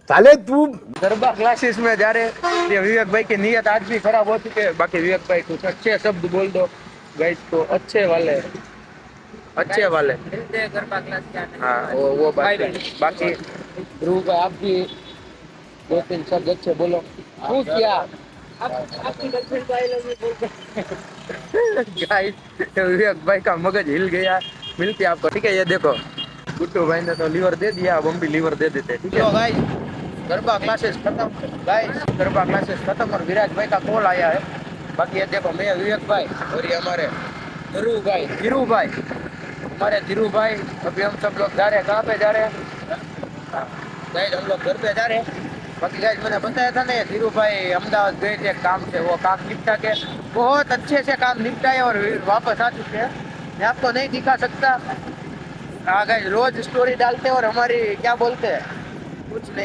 साले तू गरबा क्लासेस में जा रहे ये विवेक भाई की नीयत आज भी खराब हो चुकी है। बाकी विवेक भाई कुछ अच्छे शब्द बोल दो गाइस, तो अच्छे वाले मिलते हैं गरबा क्लास के आने। हाँ वो बात है। बाकी ध्रुव भाई आप भी दो तीन शब्द अच्छे बोलो। तू क्या आपकी गर्लफ्रेंड को आई लव यू बोल गाइस, विवेक भाई का मगज हिल गया। मिलती है आपको, ठीक है। ये देखो गुड्डू भाई ने तो लीवर दे दिया, अब हम भी लीवर दे देते हैं, ठीक है गाइस। गरबा क्लासेस खत्म गाइस, गरबा क्लासेस खत्म और विराज भाई का कॉल आया है। बाकी ये देखो मैं विवेक भाई और ये हमारे धीरू भाई हमारे धीरू भाई। अभी हम सब लोग जा रहे हैं, कहाँ पे जा रहे हैं गाइस? हम लोग घर पे जा रहे हैं। बाकी गाइस मैंने बताया था ना धीरू भाई अहमदाबाद गए थे काम से, वो काम निपटा के बहुत अच्छे से काम निपटाए और वापस आ चुके हैं। मैं आपको नहीं दिखा सकता। हाँ गाइस रोज स्टोरी डालते हैं और हमारी क्या बोलते हैं कुछ नहीं।